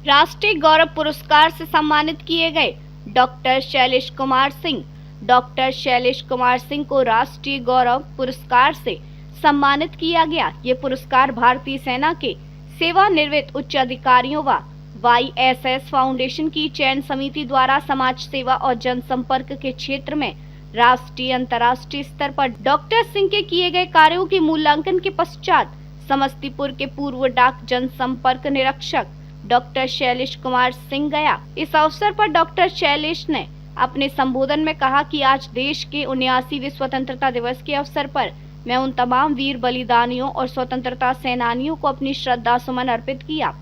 राष्ट्रीय गौरव पुरस्कार से सम्मानित किए गए डॉक्टर शैलेश कुमार सिंह। डॉक्टर शैलेश कुमार सिंह को राष्ट्रीय गौरव पुरस्कार से सम्मानित किया गया। ये पुरस्कार भारतीय सेना के सेवानिवृत्त उच्च अधिकारियों व YSS फाउंडेशन की चयन समिति द्वारा समाज सेवा और जनसंपर्क के क्षेत्र में राष्ट्रीय अंतर्राष्ट्रीय स्तर पर डॉक्टर सिंह के किए गए कार्यों के मूल्यांकन के पश्चात समस्तीपुर के पूर्व डाक जनसंपर्क निरीक्षक डॉक्टर शैलेश कुमार सिंह गया। इस अवसर पर डॉक्टर शैलेश ने अपने संबोधन में कहा कि आज देश के 79वें स्वतंत्रता दिवस के अवसर पर मैं उन तमाम वीर बलिदानियों और स्वतंत्रता सेनानियों को अपनी श्रद्धा सुमन अर्पित किया।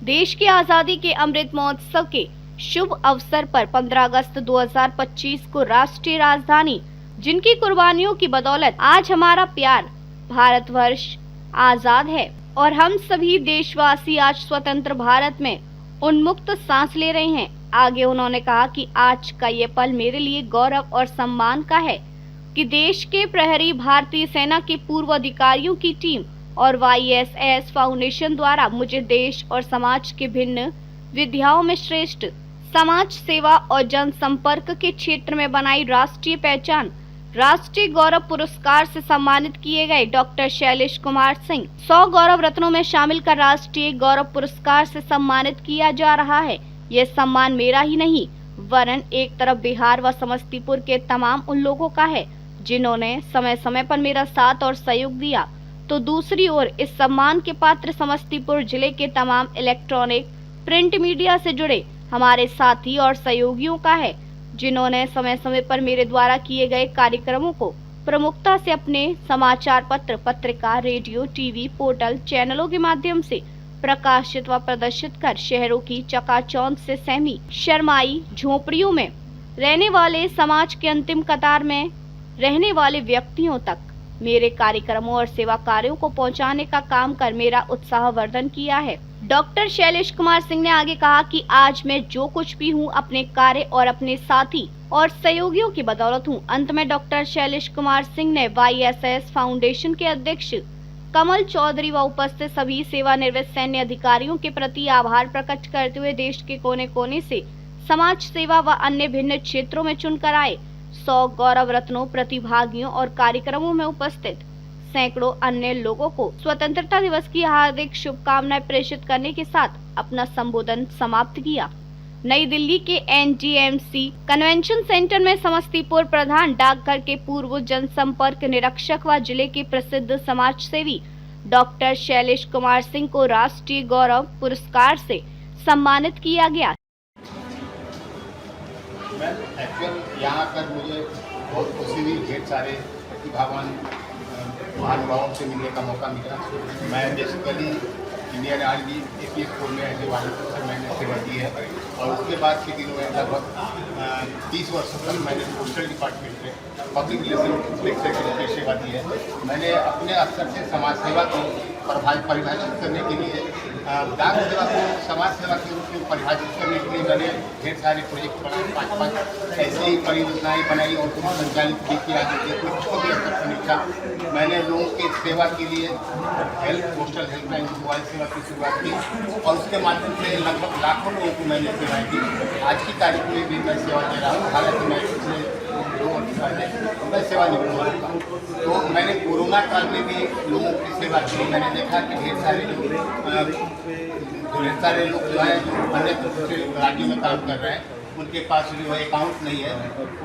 देश की आजादी के अमृत महोत्सव के शुभ अवसर पर 15 अगस्त 2025 को राष्ट्रीय राजधानी जिनकी कुर्बानियों की बदौलत आज हमारा प्यार भारतवर्ष आजाद है और हम सभी देशवासी आज स्वतंत्र भारत में उन्मुक्त सांस ले रहे हैं। आगे उन्होंने कहा कि आज का ये पल मेरे लिए गौरव और सम्मान का है कि देश के प्रहरी भारतीय सेना के पूर्व अधिकारियों की टीम और YSS फाउंडेशन द्वारा मुझे देश और समाज के भिन्न विधाओं में श्रेष्ठ समाज सेवा और जनसंपर्क के क्षेत्र में बनाई राष्ट्रीय पहचान राष्ट्रीय गौरव पुरस्कार से सम्मानित किए गए डॉक्टर शैलेश कुमार सिंह 100 गौरव रत्नों में शामिल कर राष्ट्रीय गौरव पुरस्कार से सम्मानित किया जा रहा है। यह सम्मान मेरा ही नहीं वरन एक तरफ बिहार व समस्तीपुर के तमाम उन लोगों का है जिन्होंने समय समय पर मेरा साथ और सहयोग दिया, तो दूसरी ओर इस सम्मान के पात्र समस्तीपुर जिले के तमाम इलेक्ट्रॉनिक प्रिंट मीडिया से जुड़े हमारे साथी और सहयोगियों का है जिन्होंने समय समय पर मेरे द्वारा किए गए कार्यक्रमों को प्रमुखता से अपने समाचार पत्र, पत्रिका, रेडियो, टीवी, पोर्टल, चैनलों के माध्यम से प्रकाशित व प्रदर्शित कर शहरों की चकाचौंध से सहमी शर्माई झोपड़ियों में रहने वाले समाज के अंतिम कतार में रहने वाले व्यक्तियों तक मेरे कार्यक्रमों और सेवा कार्यों को पहुंचाने का काम कर मेरा उत्साहवर्धन किया है। डॉक्टर शैलेश कुमार सिंह ने आगे कहा कि आज मैं जो कुछ भी हूं अपने कार्य और अपने साथी और सहयोगियों की बदौलत हूं। अंत में डॉक्टर शैलेश कुमार सिंह ने YSS फाउंडेशन के अध्यक्ष कमल चौधरी व उपस्थित सभी सेवानिवृत्त सैन्य अधिकारियों के प्रति आभार प्रकट करते हुए देश के कोने कोने से समाज सेवा व अन्य भिन्न क्षेत्रों में चुनकर आए 100 गौरव रत्नों, प्रतिभागियों और कार्यक्रमों में उपस्थित सैकड़ों अन्य लोगों को स्वतंत्रता दिवस की हार्दिक शुभकामनाएं प्रेषित करने के साथ अपना संबोधन समाप्त किया। नई दिल्ली के NGMC कन्वेंशन सेंटर में समस्तीपुर प्रधान डाकघर के पूर्व जनसंपर्क निरीक्षक व जिले के प्रसिद्ध समाज सेवी डॉक्टर शैलेश कुमार सिंह को राष्ट्रीय गौरव पुरस्कार से सम्मानित किया गया। यहाँ पर मुझे बहुत खुशी हुई, ढेर सारे प्रतिभावान महानुभावों से मिलने का मौका मिला। मैं basically Indian army APF core में ऐसे वालंटियर से मैंने सेवा दी है और उसके बाद के दिनों में लगभग 30 वर्षों तक मैंने पोस्टल डिपार्टमेंट में पब्लिक रिलेशन सेक्रेटरी की सेवा दी है। मैंने अपने स्तर से समाज सेवा को परिभाषित करने के लिए डाक सेवा को समाज सेवा के रूप में परिभाषित करने के लिए मैंने ढेर सारे प्रोजेक्ट बनाए, 5 ऐसी ही परियोजनाएँ बनाई और उनको संचालित भी किया। कुछ को भी स्तर समीक्षा मैंने लोगों की सेवा के लिए पोस्टल हेल्पलाइन मोबाइल सेवा की शुरुआत की और उसके माध्यम से लगभग लाखों लोगों को मैंने सेवाएं दी। आज की तारीख में भी मैं सेवा दे रहा हूँ, हालांकि मैं पिछले 2 वर्ष पहले मैं सेवा निवृत्त हुआ था। तो मैंने कोरोना काल में भी लोगों की सेवा की। मैंने देखा कि ढेर सारे लोग जो है अन्य दूसरे राज्यों में काम कर रहे हैं, उनके पास जो है अकाउंट नहीं है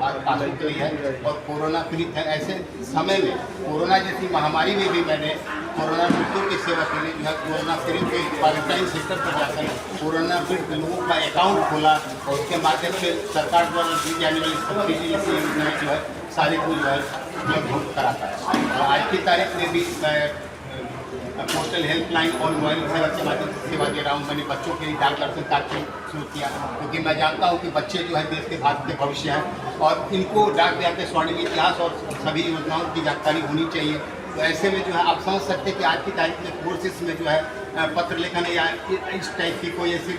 और पासबुक नहीं है और कोरोना पीड़ित है। ऐसे समय में कोरोना जैसी महामारी में भी मैंने कोरोना मृत्यु की सेवा के लिए जो है कोरोना पीड़ित के क्वारंटाइन सेंटर पर जाकर कोरोना पीड़ित लोगों का अकाउंट खोला और उसके माध्यम से सरकार द्वारा दी जाने वाली सब्सिडी जैसी योजनाएँ जो है सारी को जो है उपलब्ध कराता है। और आज की तारीख में भी मैं पोस्टल हेल्पलाइन और मोबाइल सेवा के माध्यम से सेवा दे रहा हूँ। मैंने बच्चों के लिए डाक दर्शन कार्यक्रम शुरू किया क्योंकि मैं जानता हूँ कि बच्चे जो है देश के भारत के भविष्य हैं और इनको डाक विभाग के स्वर्णिम इतिहास और सभी योजनाओं की जानकारी होनी चाहिए। तो ऐसे में जो है आप समझ सकते हैं कि आज की तारीख में कोर्सेज में जो है पत्र लेखन या इस टाइप की कोई ऐसी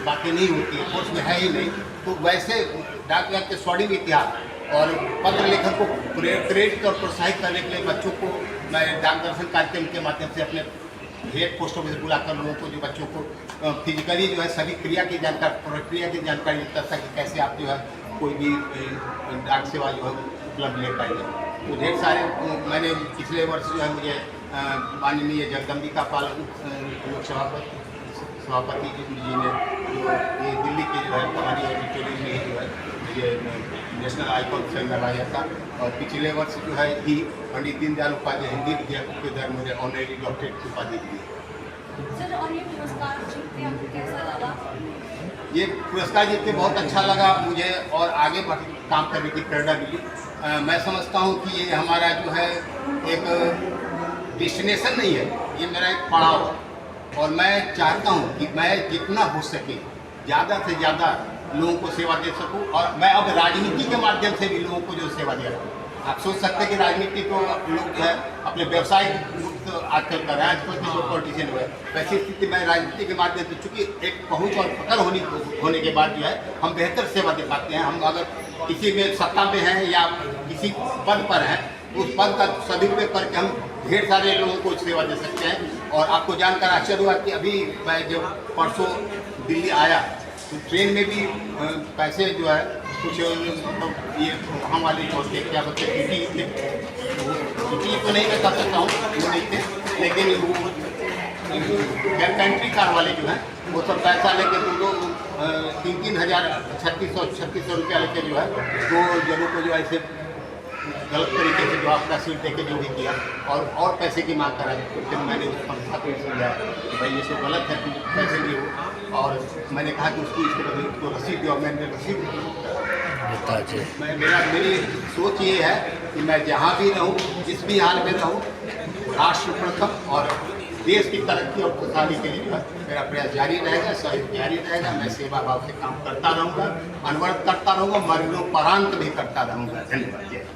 बातें नहीं होती है, कोर्स में है ही नहीं। तो वैसे डाक विभाग के स्वर्णिम इतिहास और पत्र लेखन को प्रेरित और प्रोत्साहित करने के लिए बच्चों को मैं डाक दर्शन कार्यक्रम के माध्यम से अपने हेड पोस्ट ऑफिस बुलाकर लोगों को, जो बच्चों को फिजिकली जो है सभी क्रिया की जानकारी, प्रक्रिया की जानकारी देता था कि कैसे आप जो है कोई भी डाक सेवा जो है उपलब्ध ले पाएंगे। तो ढेर सारे मैंने पिछले वर्ष जो है मुझे माननीय जगदम्बिका पाल लोकसभा सभापति जी ने जो ये दिल्ली के जो है पहाड़ी ऑडिटोरियम में जो है ये नेशनल आइकॉन से लगाया था। और पिछले वर्ष जो है ही पंडित दीनदयाल उपाध्याय हिंदी विद्यापीठ के द्वारा मुझे ऑनरेरी डॉक्टरेट की उपाधि दी। सर, और ये पुरस्कार जीतते आपको कैसा लगा? ये पुरस्कार जीत के बहुत अच्छा लगा मुझे और आगे बढ़ काम करने की प्रेरणा मिली। मैं समझता हूँ कि ये हमारा जो है एक डेस्टिनेशन नहीं है, ये मेरा एक पड़ाव है। और मैं चाहता हूँ कि मैं जितना हो सके ज़्यादा से ज़्यादा लोगों को सेवा दे सकूँ, और मैं अब राजनीति के माध्यम से भी लोगों को जो सेवा दे रहा हूँ। आप सोच सकते हैं कि राजनीति को लोग जो है अपने व्यवसाय आजकल कर रहे हैं, आजकल के जो पॉलिटिशियन हुए, वैसी स्थिति में राजनीति के माध्यम से चूँकि एक पहुँच और पकड़ होने के बाद जो है हम बेहतर सेवा दे पाते हैं। हम अगर किसी में सत्ता में हैं या किसी पद पर हैं, उस पद का सदुपयोग करके हम ढेर सारे लोगों को सेवा दे सकते हैं। और आपको जानकर आश्चर्य हुआ कि अभी मैं जब परसों दिल्ली आया तो ट्रेन में भी पैसे जो है कुछ मतलब ये वहाँ वाले जो होते क्या बोलते टीटी तो नहीं मैं कर सकता हूँ, वो नहीं थे, लेकिन वो कंट्री कार वाले जो हैं वो सब पैसा लेके दो 3-3 हज़ार 3600 रुपया लेके जो है दो जनों को जो ऐसे गलत तरीके से जो आपका सीट देके जो भी किया और पैसे की मांग करा। तो फिर मैंने उस संस्था को समझाया कि भाई ये सब गलत है, तुम पैसे लिए हो। और मैंने कहा कि उसको इसके बदले उसको रसीद दिया, मैंने रसीद मेरी सोच ये है कि मैं जहाँ भी रहूँ, जिस भी हाल में रहूँ, राष्ट्र प्रथम और देश की तरक्की और खुशहाली के लिए मेरा प्रयास जारी रहेगा, सहयोग जारी रहेगा। मैं सेवा भाव से काम करता रहूँगा, अनवरत करता रहूँगा, मरणोपरांत भी करता रहूँगा। धन्यवाद।